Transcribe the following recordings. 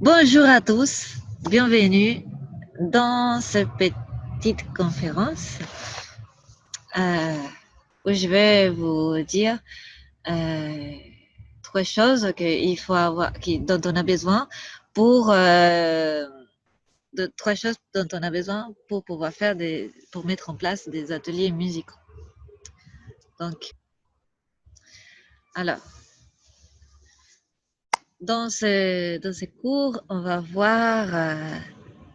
Bonjour à tous, bienvenue dans cette petite conférence où je vais vous dire euh, trois choses qu'il faut avoir, dont on a besoin pour trois choses dont on a besoin pour pouvoir pour mettre en place des ateliers musicaux. Donc, alors, dans ces cours, on va voir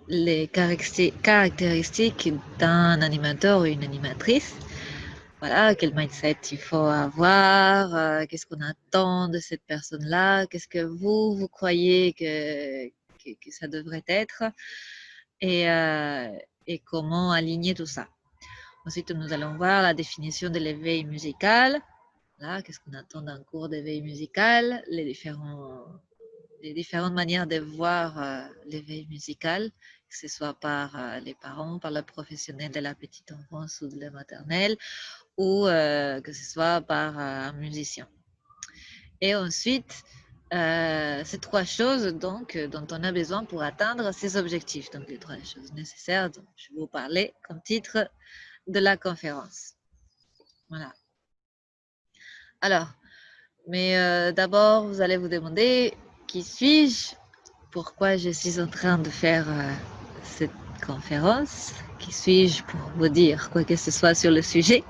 les caractéristiques d'un animateur ou une animatrice. Voilà, quel mindset il faut avoir, qu'est-ce qu'on attend de cette personne-là, qu'est-ce que vous croyez que ça devrait être, et, euh, et comment aligner tout ça. Ensuite, nous allons voir la définition de l'éveil musical. Là, qu'est-ce qu'on attend d'un cours d'éveil musical, les différentes manières de voir l'éveil musical, que ce soit par les parents, par le professionnel de la petite enfance ou de la maternelle, ou que ce soit par un musicien. Et ensuite, ces trois choses dont on a besoin pour atteindre ces objectifs. Donc, les trois choses nécessaires dont je vais vous parler comme titre de la conférence. Voilà. Alors, mais d'abord, vous allez vous demander qui suis-je? Pourquoi je suis en train de faire cette conférence? Qui suis-je pour vous dire quoi que ce soit sur le sujet?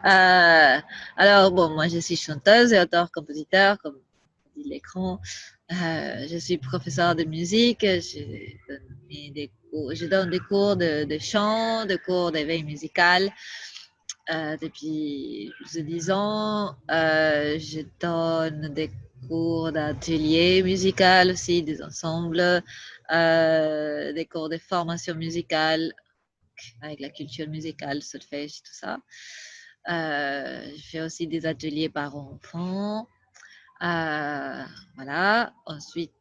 Alors, bon, moi, je suis chanteuse et auteur-compositeur, comme dit l'écran. Je suis professeure de musique. Je donne des cours de chant, des cours d'éveil musical. Depuis plus de 10 ans, je donne des cours d'atelier musical aussi, des ensembles, des cours de formation musicale avec la culture musicale, solfège, tout ça. Je fais aussi des ateliers par enfants. Voilà. Ensuite,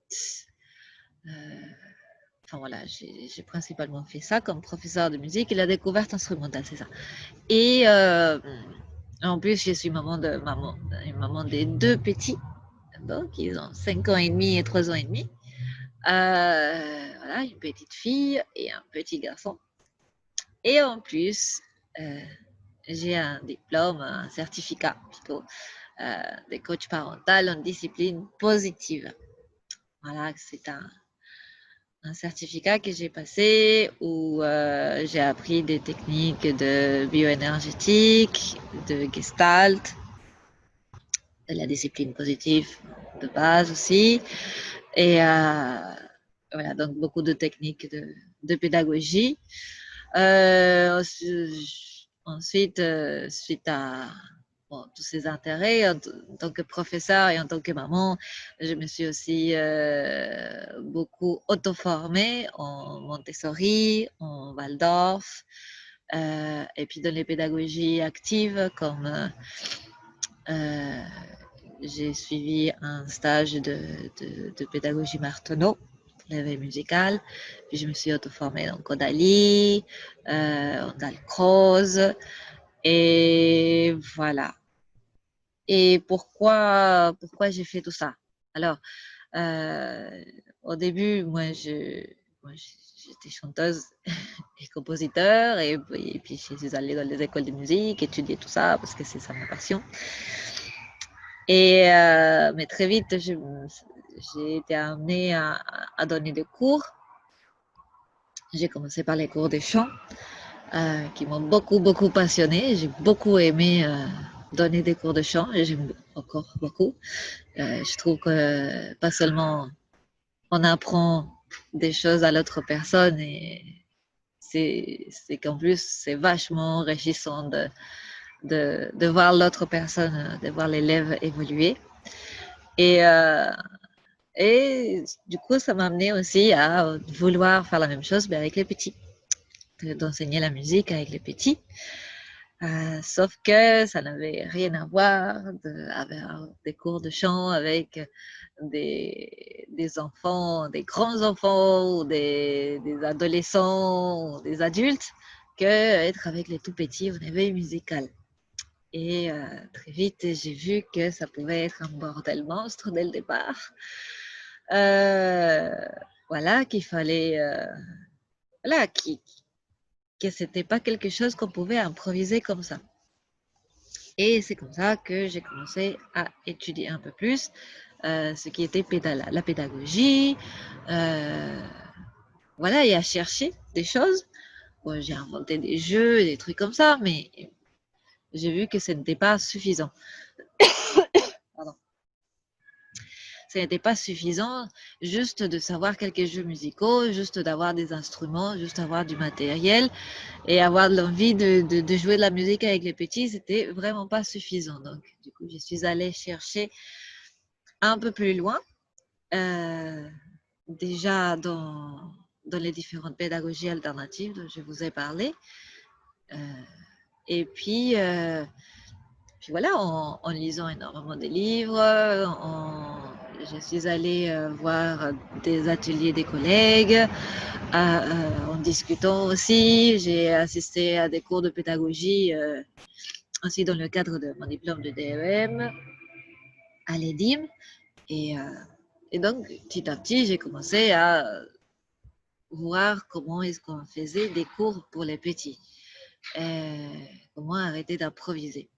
enfin voilà, j'ai principalement fait ça comme professeur de musique et la découverte instrumentale, c'est ça. Et en plus, je suis une maman des deux petits. Donc, ils ont 5 ans et demi et 3 ans et demi. Voilà, une petite fille et un petit garçon. Et en plus, j'ai un diplôme, un certificat plutôt, de coach parental en discipline positive. Voilà, c'est un certificat que j'ai passé où j'ai appris des techniques de bioénergétique, de gestalt, de la discipline positive de base aussi. Et voilà, donc beaucoup de techniques de pédagogie. Ensuite, suite à tous ces intérêts, en tant que professeur et en tant que maman, je me suis aussi beaucoup auto-formée en Montessori, en Waldorf, et puis dans les pédagogies actives comme j'ai suivi un stage de pédagogie Martenot, l'éveil musical. Puis je me suis auto-formée en Caudalie, en Dalcroze. Et voilà. Et pourquoi j'ai fait tout ça? Alors, au début, moi, j'étais chanteuse et compositeur, et puis je suis allée dans les écoles de musique, étudier tout ça, parce que c'est ça ma passion. Et, mais très vite, j'ai été amenée à donner des cours. J'ai commencé par les cours de chant, qui m'ont beaucoup passionné. J'ai beaucoup aimé donner des cours de chant et j'aime encore beaucoup. Je trouve que pas seulement on apprend des choses à l'autre personne, et c'est qu'en plus c'est vachement enrichissant de voir l'autre personne, de voir l'élève évoluer. Et, et du coup, ça m'a amené aussi à vouloir faire la même chose, mais avec les petits, d'enseigner la musique avec les petits. Sauf que ça n'avait rien à voir avec des cours de chant avec des enfants, des grands enfants, ou des adolescents, ou des adultes, que être avec les tout petits en éveil musical. Et très vite, j'ai vu que ça pouvait être un bordel monstre dès le départ. Voilà, qu'il fallait, voilà, que c'était pas quelque chose qu'on pouvait improviser comme ça. Et c'est comme ça que j'ai commencé à étudier un peu plus ce qui était la pédagogie, voilà, et à chercher des choses. Bon, j'ai inventé des jeux, des trucs comme ça, mais j'ai vu que ce n'était pas suffisant. Pardon. Ce n'était pas suffisant juste de savoir quelques jeux musicaux, juste d'avoir des instruments, juste avoir du matériel et avoir l'envie de jouer de la musique avec les petits, c'était vraiment pas suffisant. Donc, du coup, je suis allée chercher un peu plus loin, déjà dans les différentes pédagogies alternatives dont je vous ai parlé. Et puis voilà, en lisant énormément de livres, je suis allée voir des ateliers des collègues, en discutant aussi. J'ai assisté à des cours de pédagogie aussi dans le cadre de mon diplôme de DEM à l'EDIM. Et donc, petit à petit, j'ai commencé à voir comment est-ce qu'on faisait des cours pour les petits. Comment arrêter d'improviser.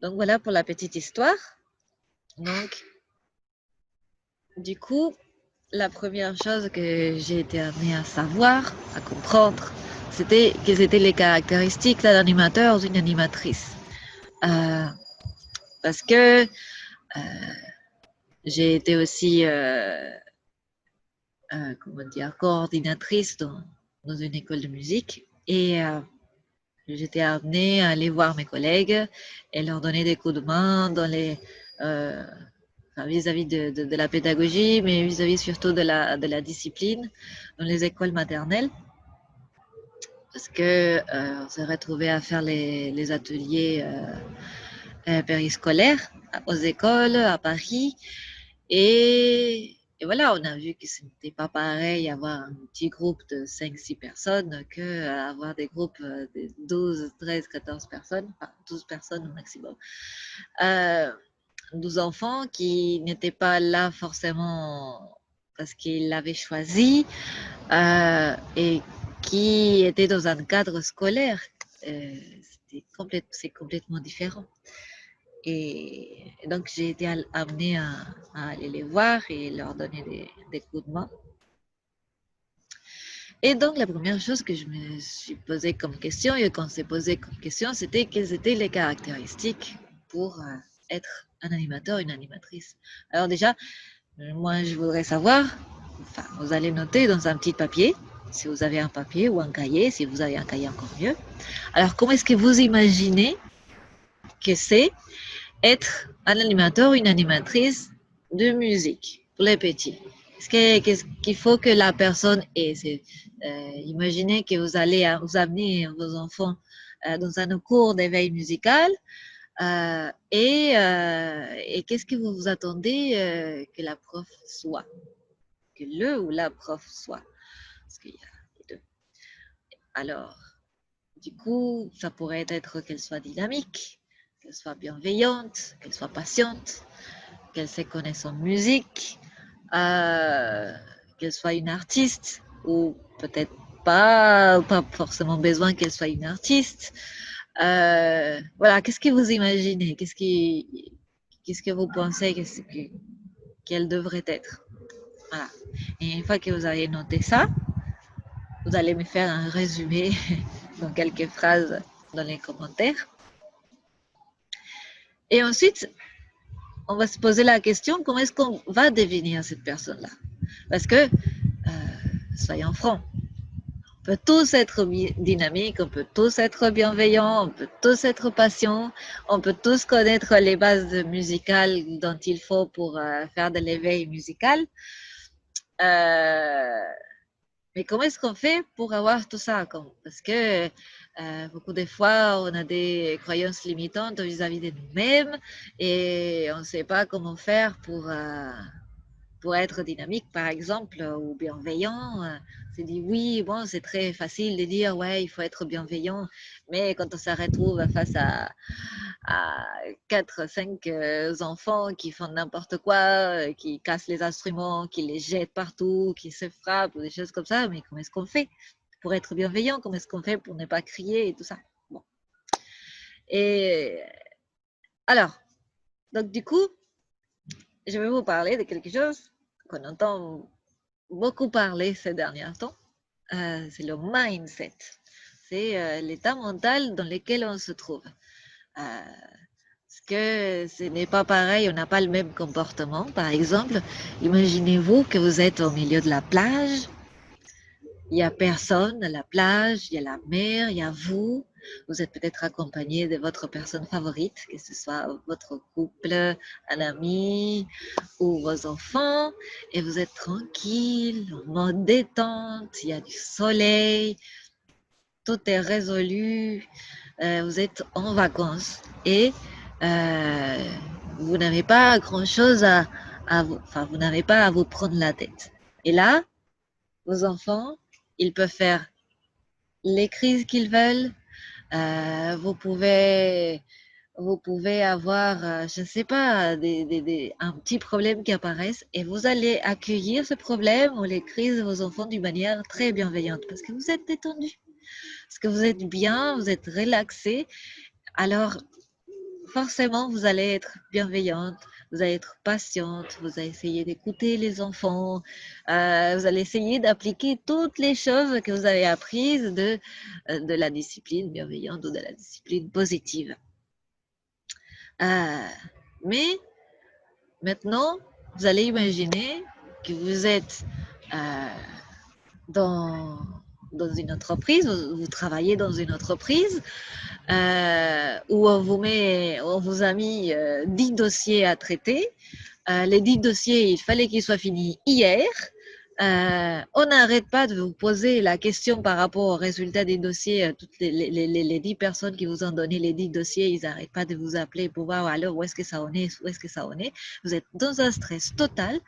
Donc voilà pour la petite histoire. Donc, du coup, la première chose que j'ai été amenée à savoir, à comprendre, c'était quelles étaient les caractéristiques d'un animateur ou d'une animatrice. Parce que j'ai été aussi, comment dire, coordinatrice dans une école de musique et j'étais amenée à aller voir mes collègues et leur donner des coups de main dans les vis-à-vis de la pédagogie, mais vis-à-vis surtout de la discipline dans les écoles maternelles, parce que on s'est retrouvé à faire les ateliers périscolaires aux écoles à Paris, et voilà, on a vu que ce n'était pas pareil avoir un petit groupe de 5-6 personnes que avoir des groupes de 12, 13, 14 personnes, enfin 12 personnes au maximum. 12 enfants qui n'étaient pas là forcément parce qu'ils l'avaient choisi et qui étaient dans un cadre scolaire. C'est complètement différent. Et donc, j'ai été amenée à aller les voir et leur donner des coups de main. Et donc, la première chose que je me suis posée comme question et qu'on s'est posé comme question, c'était quelles étaient les caractéristiques pour être un animateur, une animatrice. Alors déjà, moi, je voudrais savoir, enfin, vous allez noter dans un petit papier, si vous avez un papier ou un cahier, si vous avez un cahier encore mieux. Alors, comment est-ce que vous imaginez que c'est être un animateur ou une animatrice de musique pour les petits? Qu'est-ce qu'il faut que la personne ait? Imaginez que vous allez vous amener vos enfants dans un cours d'éveil musical et qu'est-ce que vous vous attendez que la prof soit? Que le ou la prof soit? Parce qu'il y a les deux. Alors, du coup, ça pourrait être qu'elle soit dynamique, qu'elle soit bienveillante, qu'elle soit patiente, qu'elle se connaisse en musique, qu'elle soit une artiste, ou peut-être pas forcément besoin qu'elle soit une artiste. Voilà, qu'est-ce que vous imaginez? Qu'est-ce que vous pensez qu'elle devrait être? Voilà. Et une fois que vous avez noté ça, vous allez me faire un résumé dans quelques phrases dans les commentaires. Et ensuite, on va se poser la question, comment est-ce qu'on va devenir cette personne-là? Parce que, soyons francs, on peut tous être dynamiques, on peut tous être bienveillants, on peut tous être patients, on peut tous connaître les bases musicales dont il faut pour faire de l'éveil musical. Mais comment est-ce qu'on fait pour avoir tout ça? Parce que beaucoup de fois, on a des croyances limitantes vis-à-vis de nous-mêmes et on ne sait pas comment faire pour être dynamique, par exemple, ou bienveillant. C'est dit oui, bon, c'est très facile de dire ouais, il faut être bienveillant, mais quand on se retrouve face à 4, 5 enfants qui font n'importe quoi, qui cassent les instruments, qui les jettent partout, qui se frappent, ou des choses comme ça, mais comment est-ce qu'on fait pour être bienveillant? Comment est-ce qu'on fait pour ne pas crier et tout ça? Bon. Et alors, donc du coup, je vais vous parler de quelque chose qu'on entend beaucoup parler ces derniers temps. C'est le mindset. C'est l'état mental dans lequel on se trouve. Parce que ce n'est pas pareil, on n'a pas le même comportement. Par exemple, imaginez-vous que vous êtes au milieu de la plage, il n'y a personne à la plage, il y a la mer, il y a vous. Vous êtes peut-être accompagné de votre personne favorite, que ce soit votre couple, un ami ou vos enfants, et vous êtes tranquille, en mode détente, il y a du soleil, tout est résolu, vous êtes en vacances et euh, vous n'avez pas grand-chose enfin, vous n'avez pas à vous prendre la tête. Et là, vos enfants, ils peuvent faire les crises qu'ils veulent. Vous pouvez avoir, je ne sais pas, un petit problème qui apparaisse et vous allez accueillir ce problème ou les crises de vos enfants d'une manière très bienveillante parce que vous êtes détendu, parce que vous êtes bien, vous êtes relaxé. Alors, forcément, vous allez être bienveillante, vous allez être patiente, vous allez essayer d'écouter les enfants, vous allez essayer d'appliquer toutes les choses que vous avez apprises de la discipline bienveillante ou de la discipline positive. Mais maintenant, vous allez imaginer que vous êtes dans, dans une entreprise, vous travaillez dans une entreprise où on vous a mis 10 dossiers à traiter. Les 10 dossiers, il fallait qu'ils soient finis hier. On n'arrête pas de vous poser la question par rapport au résultat des dossiers. Toutes les 10 personnes qui vous ont donné les 10 dossiers, ils n'arrêtent pas de vous appeler pour voir alors où est-ce que ça en est, où est-ce que ça en est. Vous êtes dans un stress total.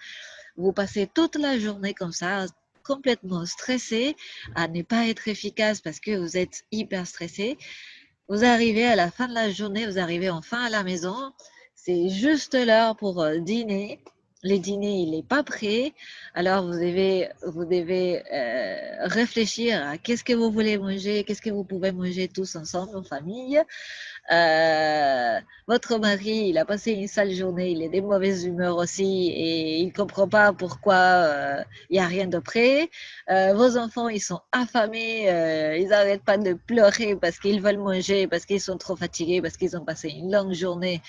Vous passez toute la journée comme ça, complètement stressé, à ne pas être efficace parce que vous êtes hyper stressé. Vous arrivez à la fin de la journée, vous arrivez enfin à la maison, c'est juste l'heure pour dîner. Le dîner, il n'est pas prêt. Alors, vous devez réfléchir à qu'est-ce que vous voulez manger, qu'est-ce que vous pouvez manger tous ensemble en famille. Votre mari, il a passé une sale journée, il est de mauvaise humeur aussi et il ne comprend pas pourquoi il n'y a rien de prêt. Vos enfants, ils sont affamés, ils n'arrêtent pas de pleurer parce qu'ils veulent manger, parce qu'ils sont trop fatigués, parce qu'ils ont passé une longue journée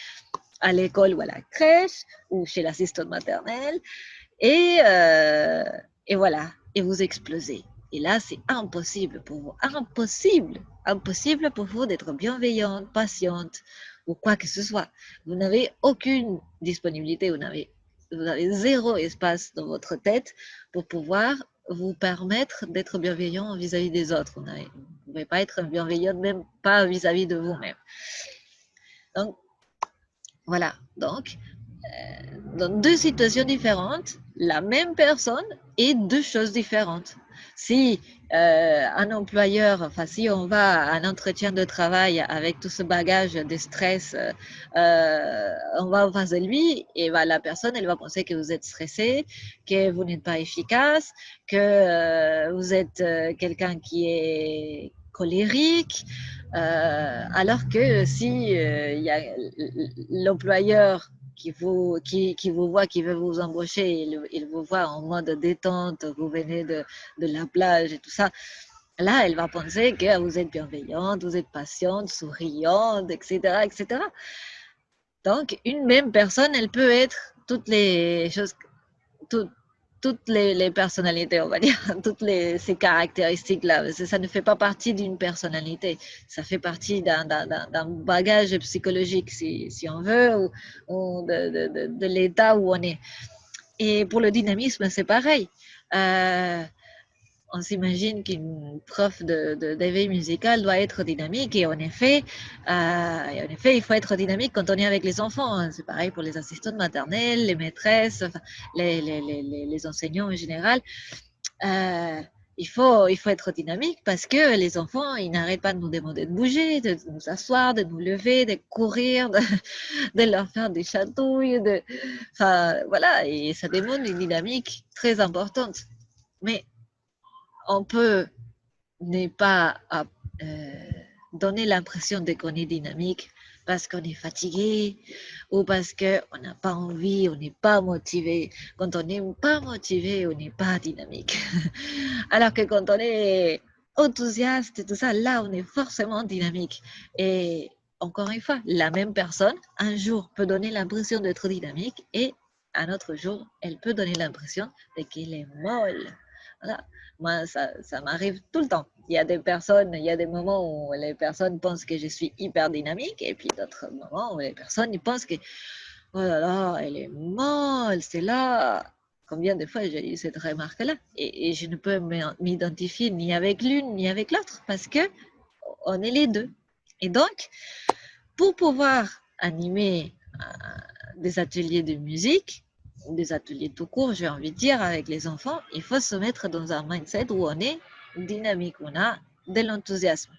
à l'école ou à la crèche ou chez l'assistante maternelle. Et, euh, et voilà, et vous explosez. Et là, c'est impossible pour vous, impossible pour vous d'être bienveillante, patiente ou quoi que ce soit. Vous n'avez aucune disponibilité, vous avez zéro espace dans votre tête pour pouvoir vous permettre d'être bienveillant vis-à-vis des autres. Vous ne pouvez pas être bienveillante, même pas vis-à-vis de vous-même. Donc, voilà. Donc, dans deux situations différentes, la même personne et deux choses différentes. Si un employeur, enfin si on va à un entretien de travail avec tout ce bagage de stress, on va en face de lui et bah, la personne, elle va penser que vous êtes stressé, que vous n'êtes pas efficace, que vous êtes quelqu'un qui est colérique, alors que si y a l'employeur qui vous voit, qui veut vous embaucher, il vous voit en mode détente, vous venez de la plage et tout ça. Là, elle va penser que vous êtes bienveillante, vous êtes patiente, souriante, etc., etc. Donc, une même personne, elle peut être toutes les choses, toutes les personnalités, on va dire, ces caractéristiques-là. Ça ne fait pas partie d'une personnalité, ça fait partie d'un bagage psychologique, si on veut, ou de l'état où on est. Et pour le dynamisme, c'est pareil. on s'imagine qu'une prof d'éveil musical doit être dynamique et en effet, il faut être dynamique quand on est avec les enfants, hein. C'est pareil pour les assistantes maternelles, les maîtresses, enfin, les enseignants en général. Il faut être dynamique parce que les enfants, ils n'arrêtent pas de nous demander de bouger, de nous asseoir, de nous lever, de courir, de leur faire des chatouilles, enfin, voilà, et ça demande une dynamique très importante. Mais on peut ne pas donner l'impression de qu'on est dynamique parce qu'on est fatigué ou parce qu'on n'a pas envie, on n'est pas motivé. Quand on n'est pas motivé, on n'est pas dynamique. Alors que quand on est enthousiaste et tout ça, là, on est forcément dynamique. Et encore une fois, la même personne, un jour, peut donner l'impression d'être dynamique et un autre jour, elle peut donner l'impression qu'elle est molle. Voilà. Moi, ça m'arrive tout le temps. Il y a des personnes, il y a des moments où les personnes pensent que je suis hyper dynamique et puis d'autres moments où les personnes ils pensent que oh là là, elle est molle, c'est là. Combien de fois j'ai eu cette remarque-là et je ne peux m'identifier ni avec l'une ni avec l'autre parce que on est les deux. Et donc, pour pouvoir animer des ateliers de musique, des ateliers tout court, j'ai envie de dire, avec les enfants, il faut se mettre dans un mindset où on est dynamique, on a de l'enthousiasme.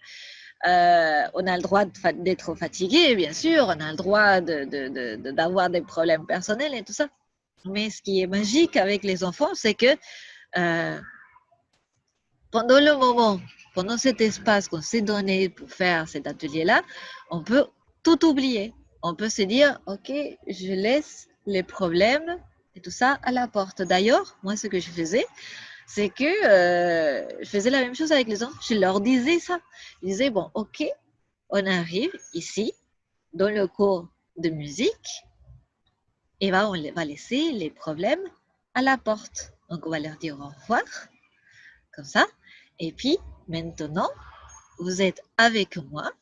On a le droit d'être fatigué, bien sûr, on a le droit d'avoir des problèmes personnels et tout ça. Mais ce qui est magique avec les enfants, c'est que pendant le moment, pendant cet espace qu'on s'est donné pour faire cet atelier-là, on peut tout oublier. On peut se dire, OK, je laisse les problèmes et tout ça à la porte. D'ailleurs, moi, ce que je faisais, c'est que je faisais la même chose avec les enfants. Je leur disais ça. Je disais, bon, OK, on arrive ici, dans le cours de musique, et on va laisser les problèmes à la porte. Donc, on va leur dire au revoir, comme ça. Et puis, maintenant, vous êtes avec moi.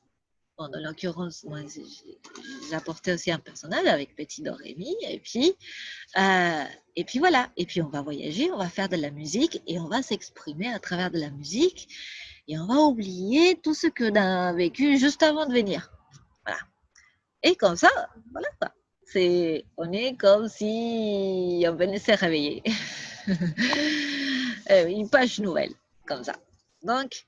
Bon, dans l'occurrence, moi, j'apportais aussi un personnage avec Petit Dorémy. Et puis voilà. Et puis, on va voyager, on va faire de la musique et on va s'exprimer à travers de la musique. Et on va oublier tout ce que l'on a vécu juste avant de venir. Voilà. Et comme ça, voilà quoi. On est comme si on venait se réveiller. Une page nouvelle, comme ça. Donc,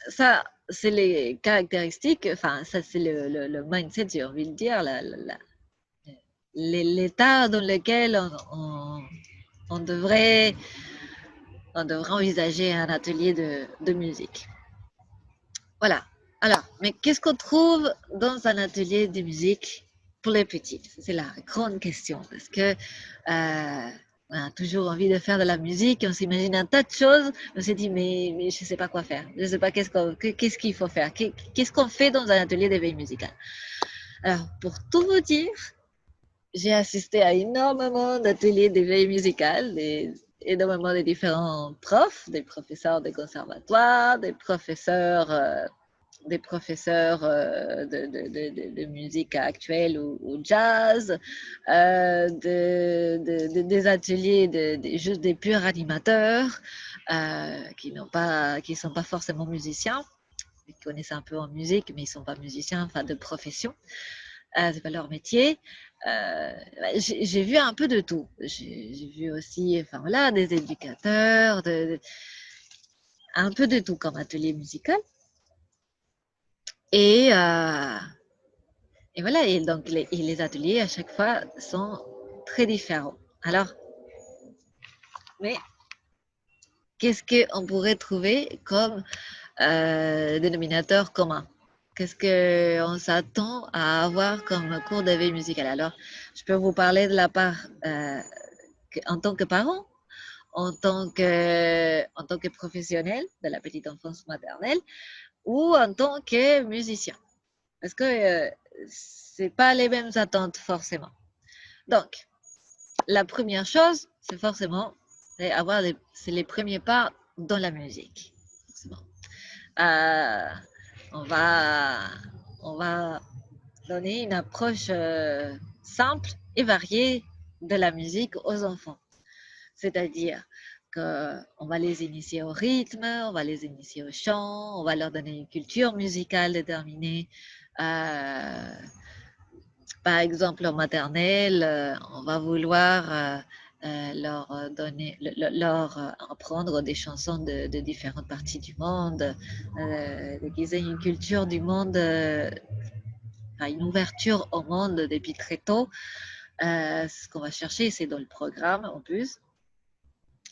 ça, c'est les caractéristiques, enfin, ça, c'est le mindset, j'ai envie de dire, l'état dans lequel on devrait envisager un atelier de musique. Voilà. Alors, mais qu'est-ce qu'on trouve dans un atelier de musique pour les petites? C'est la grande question, parce que on a toujours envie de faire de la musique, on s'imagine un tas de choses, on s'est dit, mais je ne sais pas quoi faire, je ne sais pas qu'est-ce qu'il faut faire, qu'est-ce qu'on fait dans un atelier d'éveil musical. Alors, pour tout vous dire, j'ai assisté à énormément d'ateliers d'éveil musical, énormément de différents profs, des professeurs de conservatoire, des professeurs de musique actuelle ou jazz, des ateliers juste des purs animateurs qui sont pas forcément musiciens, qui connaissent un peu en musique, mais ils sont pas musiciens, enfin de profession. C'est pas leur métier. J'ai vu un peu de tout. J'ai vu aussi, enfin voilà, des éducateurs, un peu de tout comme atelier musical. Et, et voilà, et donc les ateliers à chaque fois sont très différents. Alors, mais qu'est-ce qu'on pourrait trouver comme dénominateur commun? Qu'est-ce qu'on s'attend à avoir comme cours d'éveil musical? Alors, je peux vous parler de la part en tant que parent, en tant que professionnel de la petite enfance maternelle ou en tant que musicien. Parce que c'est pas les mêmes attentes forcément. Donc, la première chose, c'est forcément c'est les premiers pas dans la musique. Forcément. Euh, on va, on va donner une approche simple et variée de la musique aux enfants. C'est-à-dire, On va les initier au rythme, on va les initier au chant, on va leur donner une culture musicale déterminée. Par exemple, en maternelle, on va vouloir leur apprendre des chansons de différentes parties du monde, qu'ils aient une culture du monde, une ouverture au monde depuis très tôt. Ce qu'on va chercher, c'est dans le programme en plus.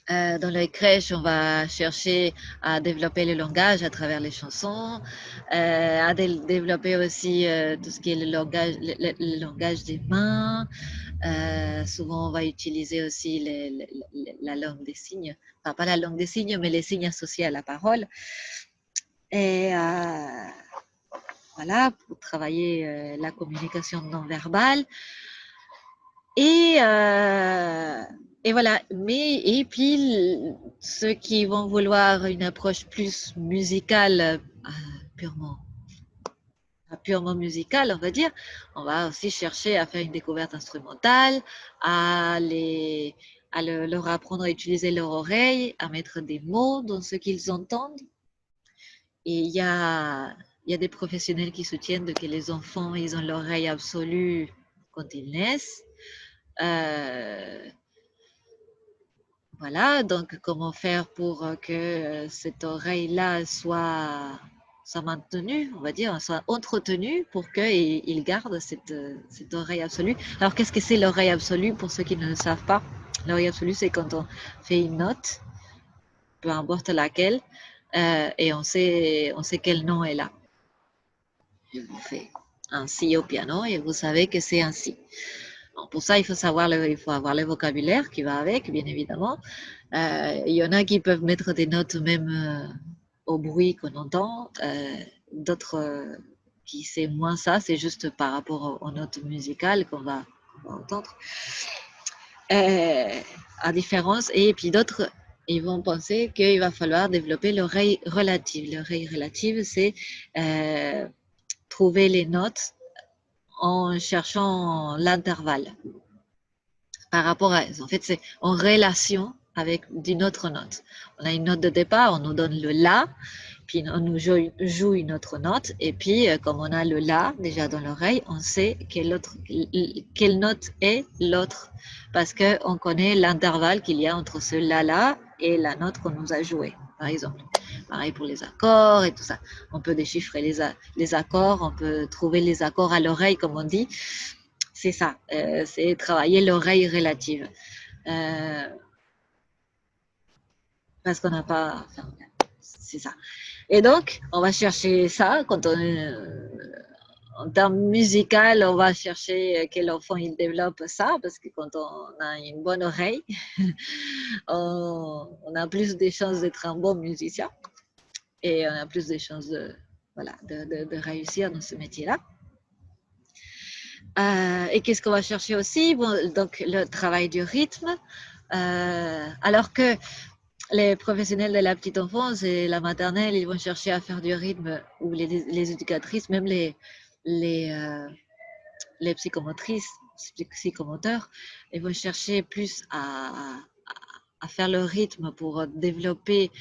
Dans les crèches, on va chercher à développer le langage à travers les chansons, à développer aussi tout ce qui est le langage des mains. Souvent, on va utiliser aussi la langue des signes. Enfin, pas la langue des signes, mais les signes associés à la parole. Et voilà, pour travailler la communication non verbale. Et voilà. Et puis, ceux qui vont vouloir une approche plus musicale, purement musicale, on va dire, on va aussi chercher à faire une découverte instrumentale, à leur apprendre à utiliser leur oreille, à mettre des mots dans ce qu'ils entendent. Et il y a des professionnels qui soutiennent que les enfants, ils ont l'oreille absolue quand ils naissent. Voilà, donc comment faire pour que cette oreille-là soit maintenue, on va dire, soit entretenue pour qu'il garde cette oreille absolue. Alors, qu'est-ce que c'est l'oreille absolue pour ceux qui ne le savent pas? L'oreille absolue, c'est quand on fait une note, peu importe laquelle, et on sait quel nom est là. Je vous fais un si au piano et vous savez que c'est un si. Bon, pour ça, il faut avoir le vocabulaire qui va avec, bien évidemment. Il y en a qui peuvent mettre des notes même au bruit qu'on entend, d'autres qui c'est moins ça, c'est juste par rapport aux notes musicales qu'on va entendre. À différence, et puis d'autres, ils vont penser qu'il va falloir développer l'oreille relative. L'oreille relative, c'est trouver les notes en cherchant l'intervalle par rapport à elles. En fait, c'est en relation avec d'une autre note. On a une note de départ, on nous donne le La, puis on nous joue une autre note, et puis comme on a le La déjà dans l'oreille, on sait quelle note est l'autre, parce qu'on connaît l'intervalle qu'il y a entre ce La-là et la note qu'on nous a jouée, par exemple. Pareil pour les accords et tout ça. On peut déchiffrer les accords, on peut trouver les accords à l'oreille, comme on dit. C'est ça, c'est travailler l'oreille relative. Parce qu'on n'a pas... Enfin, c'est ça. Et donc, on va chercher ça quand en termes musical, on va chercher que l'enfant il développe ça, parce que quand on a une bonne oreille, on a plus de chances d'être un bon musicien et on a plus de chances de réussir dans ce métier-là. Et qu'est-ce qu'on va chercher aussi? Bon, donc, le travail du rythme. Alors que les professionnels de la petite enfance et la maternelle, ils vont chercher à faire du rythme, ou les éducatrices, même les psychomotrices, psychomoteurs, ils vont chercher plus à faire le rythme pour développer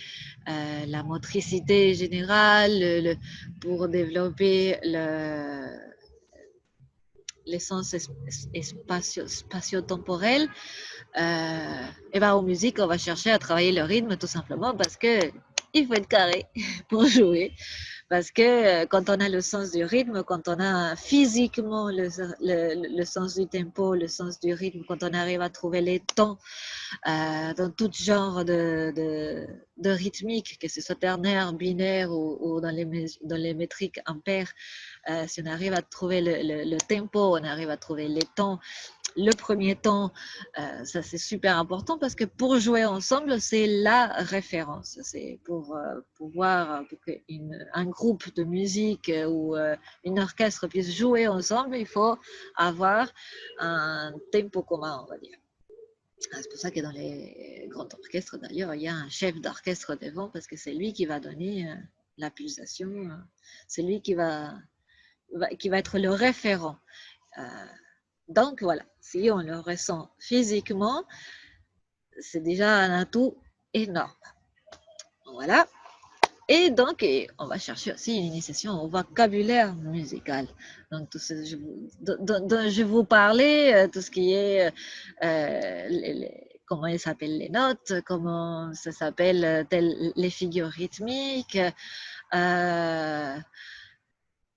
la motricité générale, pour développer les sens spatio-temporels. Et ben, en musique, on va chercher à travailler le rythme tout simplement parce que il faut être carré pour jouer. Parce que quand on a le sens du rythme, quand on a physiquement le sens du tempo, le sens du rythme, quand on arrive à trouver les tons dans tout genre de rythmique, que ce soit ternaire, binaire ou dans les métriques impaires, si on arrive à trouver le tempo, on arrive à trouver les tons, le premier temps, ça c'est super important parce que pour jouer ensemble, c'est la référence. C'est pour pouvoir, pour qu'un groupe de musique ou une orchestre puisse jouer ensemble, il faut avoir un tempo commun, on va dire. C'est pour ça que dans les grands orchestres, d'ailleurs, il y a un chef d'orchestre devant parce que c'est lui qui va donner la pulsation, c'est lui qui va être le référent. Donc voilà, si on le ressent physiquement, c'est déjà un atout énorme. Voilà. Et donc, on va chercher aussi une initiation au vocabulaire musical. Donc, tout ce dont je vous parlais, tout ce qui est comment ils s'appellent les notes, comment ça s'appelle les figures rythmiques,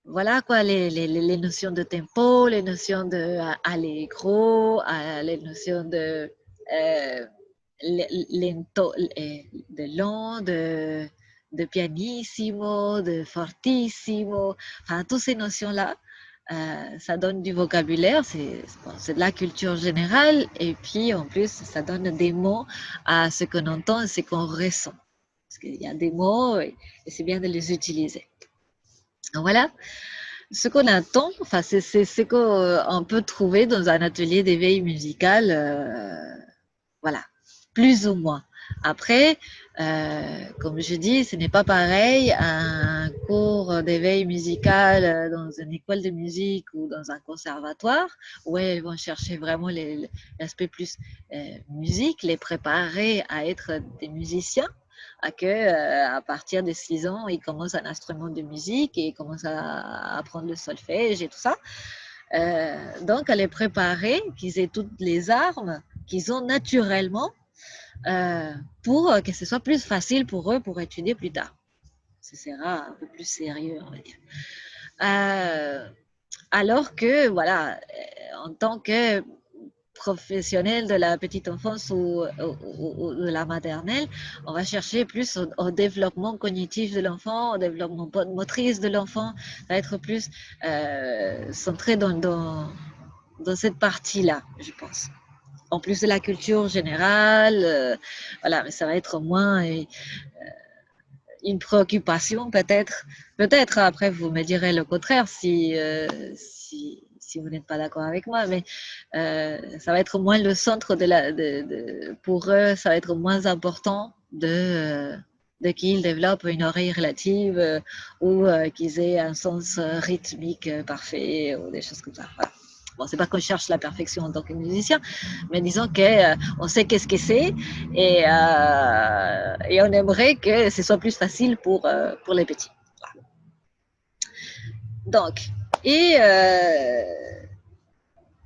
voilà quoi, les notions de tempo, les notions de allegro, les notions de lento, de lent, de pianissimo, de fortissimo, enfin, toutes ces notions-là, ça donne du vocabulaire, c'est de la culture générale, et puis en plus, ça donne des mots à ce qu'on entend et ce qu'on ressent. Parce qu'il y a des mots et c'est bien de les utiliser. Donc voilà, ce qu'on attend, enfin, c'est ce qu'on peut trouver dans un atelier d'éveil musical, voilà, plus ou moins. Après, comme je dis, ce n'est pas pareil un cours d'éveil musical dans une école de musique ou dans un conservatoire, où ils vont chercher vraiment l'aspect plus musique, les préparer à être des musiciens, à que à partir de 6 ans, ils commencent un instrument de musique et ils commencent à apprendre le solfège et tout ça. Donc, à les préparer, qu'ils aient toutes les armes qu'ils ont naturellement pour que ce soit plus facile pour eux pour étudier plus tard. Ce sera un peu plus sérieux, on va dire. Alors que, voilà, en tant que professionnel de la petite enfance ou de la maternelle, on va chercher plus au développement cognitif de l'enfant, au développement motrice de l'enfant, ça va être plus centré dans cette partie-là, je pense. En plus de la culture générale, voilà, mais ça va être moins une préoccupation peut-être. Peut-être, après, vous me direz le contraire si vous n'êtes pas d'accord avec moi, mais ça va être moins le centre pour eux, ça va être moins important de qu'ils développent une oreille relative ou qu'ils aient un sens rythmique parfait ou des choses comme ça. Voilà. Bon, c'est pas qu'on cherche la perfection en tant que musicien, mais disons qu'on sait qu'est-ce que c'est et on aimerait que ce soit plus facile pour les petits. Voilà. Donc, et, euh,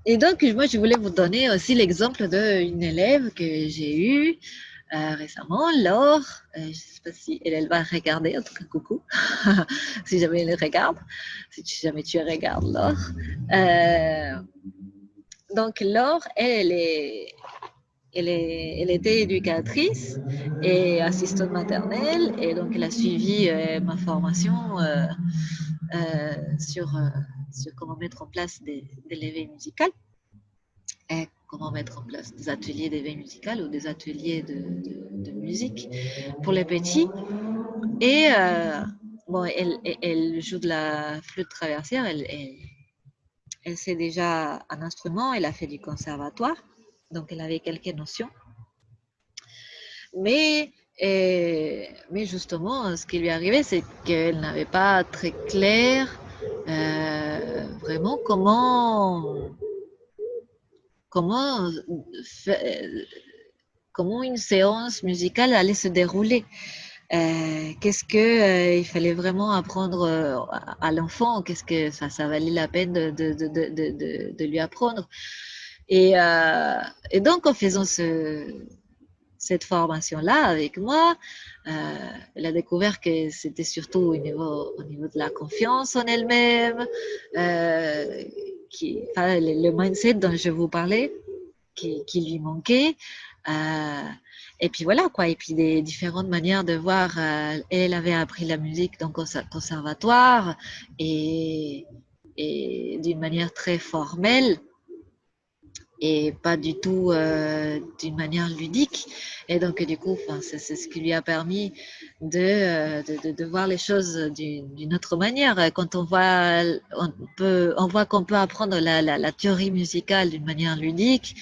et donc, moi, je voulais vous donner aussi l'exemple d'une élève que j'ai eue récemment, Laure. Je ne sais pas si elle va regarder, en tout cas, coucou, si jamais elle regarde, si jamais tu regardes Laure. Donc, Laure, elle était éducatrice et assistante maternelle, et donc elle a suivi ma formation sur comment mettre en place des l'éveil musical et comment mettre en place des ateliers d'éveil musical ou des ateliers de musique pour les petits. Et bon, elle joue de la flûte traversière, elle sait déjà un instrument, elle a fait du conservatoire, donc elle avait quelques notions. Mais, mais justement, ce qui lui arrivait, c'est qu'elle n'avait pas très clair vraiment comment, comment une séance musicale allait se dérouler. Qu'est-ce que il fallait vraiment apprendre à l'enfant, qu'est-ce que ça valait la peine de lui apprendre. Et donc, en faisant cette formation-là avec moi, elle a découvert que c'était surtout au niveau de la confiance en elle-même, enfin, le mindset dont je vous parlais, qui lui manquait. Euh, et puis voilà quoi, et puis des différentes manières de voir. Elle avait appris la musique dans le conservatoire et d'une manière très formelle et pas du tout d'une manière ludique. Et donc, du coup, c'est ce qui lui a permis de voir les choses d'une autre manière. Quand on voit qu'on peut apprendre la théorie musicale d'une manière ludique,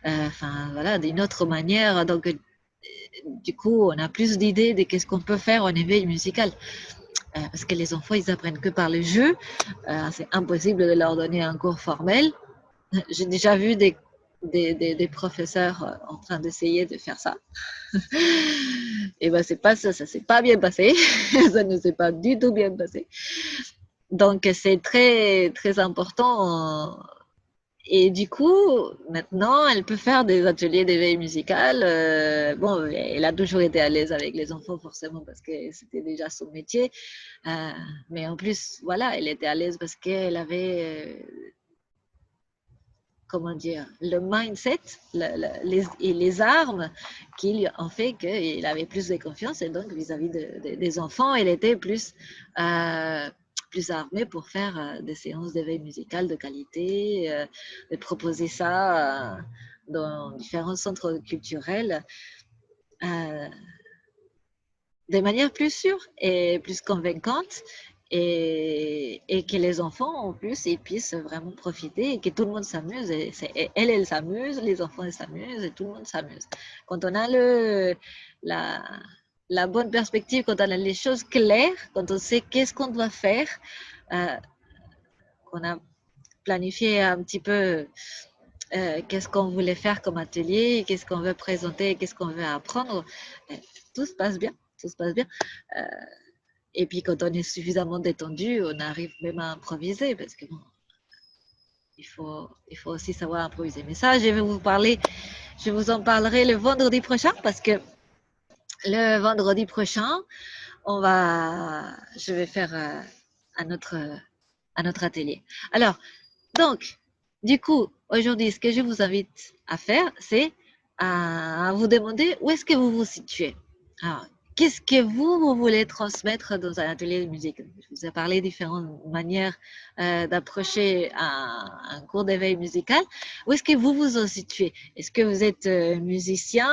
enfin, voilà, d'une autre manière. Donc, du coup, on a plus d'idées de qu'est-ce qu'on peut faire en éveil musical. Parce que les enfants, ils apprennent que par le jeu. C'est impossible de leur donner un cours formel. J'ai déjà vu des professeurs en train d'essayer de faire ça. Et ben c'est pas ça, ça s'est pas bien passé. Ça ne s'est pas du tout bien passé. Donc c'est très très important. Et du coup, maintenant, elle peut faire des ateliers d'éveil musical. Bon, elle a toujours été à l'aise avec les enfants, forcément, parce que c'était déjà son métier. Mais en plus, voilà, elle était à l'aise parce qu'elle avait, comment dire, le mindset et les armes qui lui ont fait qu'il avait plus de confiance. Et donc, vis-à-vis des enfants, elle était plus armée pour faire des séances d'éveil musical de qualité, de proposer ça dans différents centres culturels euh, de manière plus sûre et plus convaincante. Et que les enfants, en plus, ils puissent vraiment profiter et que tout le monde s'amuse. Elle s'amuse, les enfants, ils s'amusent et tout le monde s'amuse. Quand on a la, la bonne perspective, quand on a les choses claires, quand on sait qu'est-ce qu'on doit faire, euh, qu'on a planifié un petit peu qu'est-ce qu'on voulait faire comme atelier, qu'est-ce qu'on veut présenter, qu'est-ce qu'on veut apprendre, tout se passe bien. Tout se passe bien. Euh, et puis quand on est suffisamment détendu, on arrive même à improviser parce que bon, il faut aussi savoir improviser. Mais ça, je vous en parlerai le vendredi prochain parce que le vendredi prochain, je vais faire un autre atelier. Alors, donc, du coup, aujourd'hui, ce que je vous invite à faire, c'est à vous demander où est-ce que vous vous situez. Alors, qu'est-ce que vous voulez transmettre dans un atelier de musique? Je vous ai parlé de différentes manières d'approcher un cours d'éveil musical. Où est-ce que vous vous en situez? Est-ce que vous êtes musicien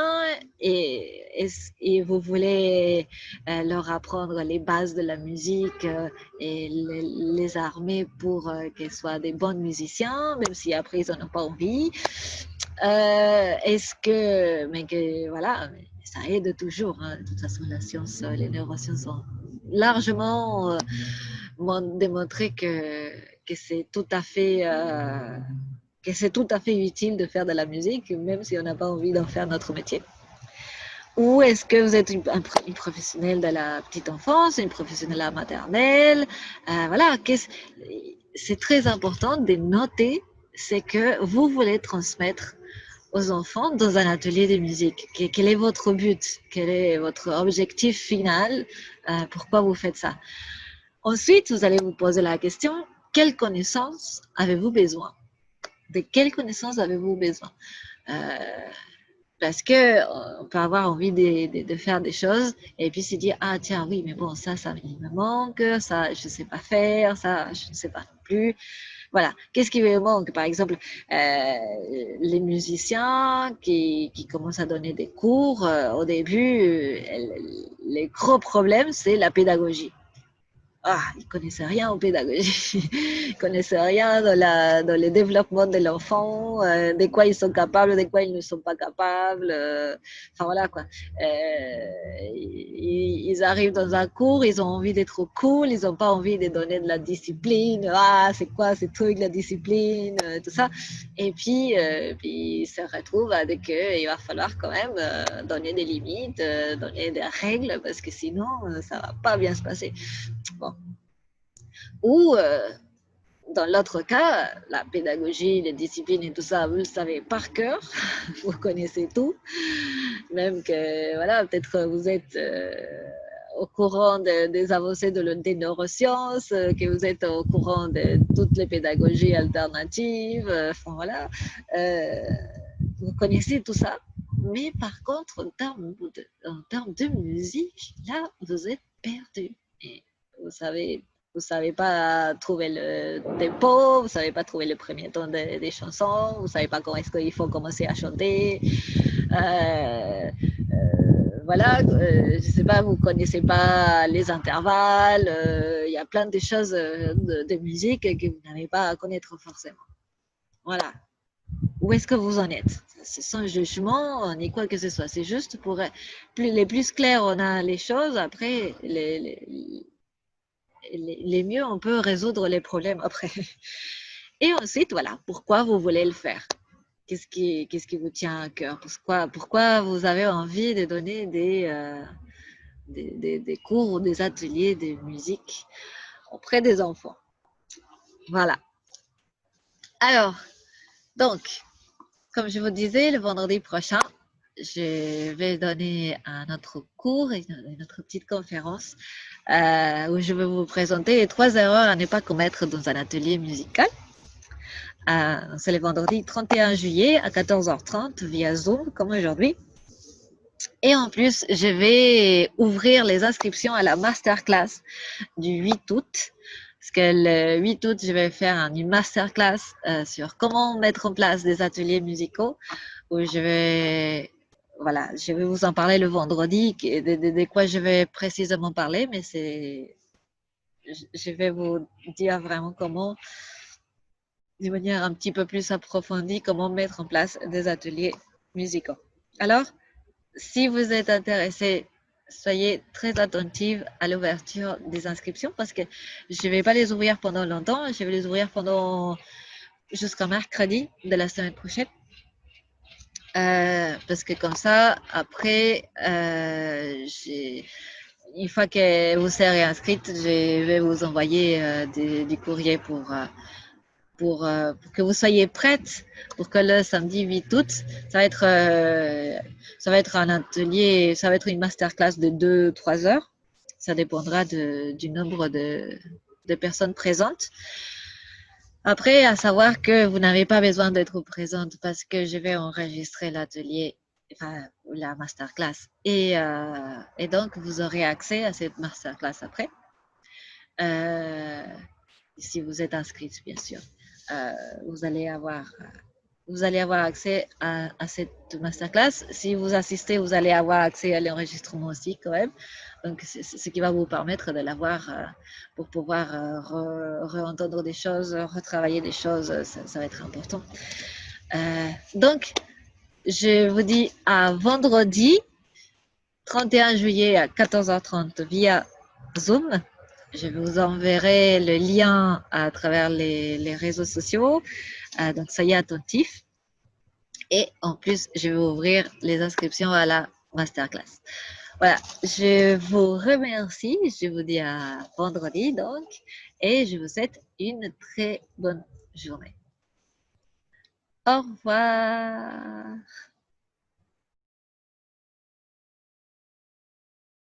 et vous voulez leur apprendre les bases de la musique et les armer pour qu'ils soient des bons musiciens, même si après ils n'en ont pas envie? Est-ce que, mais que voilà, ça aide toujours. Hein. De toute façon, la science, les neurosciences ont largement démontré que c'est tout à fait que c'est tout à fait utile de faire de la musique, même si on n'a pas envie d'en faire notre métier. Ou est-ce que vous êtes une professionnelle de la petite enfance, une professionnelle de la maternelle? Voilà, c'est très important de noter ce que vous voulez transmettre aux enfants dans un atelier de musique. Quel est votre but? Quel est votre objectif final? Pourquoi vous faites ça? Ensuite, vous allez vous poser la question, quelles connaissances avez-vous besoin? De quelles connaissances avez-vous besoin? Parce que on peut avoir envie de faire des choses et puis se dire, ah tiens, oui, mais bon, ça il me manque, ça, je ne sais pas faire, ça, je ne sais pas non plus. Voilà. Qu'est-ce qui me manque? Par exemple, les musiciens qui commencent à donner des cours, au début, les gros problèmes, c'est la pédagogie. Ah, ils ne connaissaient rien en pédagogie, ils ne connaissaient rien dans le développement de l'enfant, de quoi ils sont capables, de quoi ils ne sont pas capables. Enfin voilà quoi. Ils arrivent dans un cours, ils ont envie d'être cool, ils n'ont pas envie de donner de la discipline. Ah, c'est quoi ces trucs, la discipline, tout ça. Et puis ils se retrouvent avec il va falloir quand même donner des limites, donner des règles, parce que sinon, ça ne va pas bien se passer. Bon. Ou dans l'autre cas, la pédagogie, les disciplines et tout ça, vous le savez par cœur, vous connaissez tout, même que voilà, peut-être que vous êtes au courant des avancées des neurosciences, que vous êtes au courant de toutes les pédagogies alternatives, enfin voilà, vous connaissez tout ça. Mais par contre, en termes de musique, là, vous êtes perdu. Et vous savez pas trouver le tempo, vous savez pas trouver le premier ton des chansons, vous savez pas comment est-ce qu'il faut commencer à chanter. Voilà, je sais pas, vous connaissez pas les intervalles, il y a plein de choses de musique que vous n'avez pas à connaître forcément. Voilà. Où est-ce que vous en êtes? C'est sans jugement ni quoi que ce soit. C'est juste pour les plus clairs on a les choses, après les mieux on peut résoudre les problèmes après. Et ensuite, voilà, pourquoi vous voulez le faire? qu'est-ce qui vous tient à cœur? Pourquoi vous avez envie de donner des cours ou des ateliers de musique auprès des enfants? Voilà. Alors, donc, comme je vous disais, le vendredi prochain, je vais donner un autre cours, une autre petite conférence où je vais vous présenter les 3 erreurs à ne pas commettre dans un atelier musical. C'est le vendredi 31 juillet à 14h30 via Zoom, comme aujourd'hui. Et en plus, je vais ouvrir les inscriptions à la masterclass du 8 août. Parce que le 8 août, je vais faire une masterclass sur comment mettre en place des ateliers musicaux où voilà, je vais vous en parler le vendredi, de quoi je vais précisément parler, mais je vais vous dire vraiment comment, de manière un petit peu plus approfondie, comment mettre en place des ateliers musicaux. Alors, si vous êtes intéressé, soyez très attentifs à l'ouverture des inscriptions parce que je ne vais pas les ouvrir pendant longtemps, je vais les ouvrir jusqu'à mercredi de la semaine prochaine. Parce que comme ça, après, une fois que vous serez inscrite, je vais vous envoyer du courrier pour que vous soyez prête pour que le samedi 8 août, ça va être un atelier, ça va être une masterclass de 2-3 heures. Ça dépendra du nombre de personnes présentes. Après, à savoir que vous n'avez pas besoin d'être présente parce que je vais enregistrer l'atelier, enfin, la masterclass. Et donc, vous aurez accès à cette masterclass après. Si vous êtes inscrite, bien sûr. Euh, vous allez avoir accès à cette masterclass. Si vous assistez, vous allez avoir accès à l'enregistrement aussi quand même. Donc, c'est ce qui va vous permettre de l'avoir pour pouvoir re-entendre des choses, retravailler des choses. Ça va être important. Donc, je vous dis à vendredi 31 juillet à 14h30 via Zoom. Je vous enverrai le lien à travers les réseaux sociaux. Donc, soyez attentifs. Et en plus, je vais ouvrir les inscriptions à la masterclass. Voilà, je vous remercie. Je vous dis à vendredi donc. Et je vous souhaite une très bonne journée. Au revoir.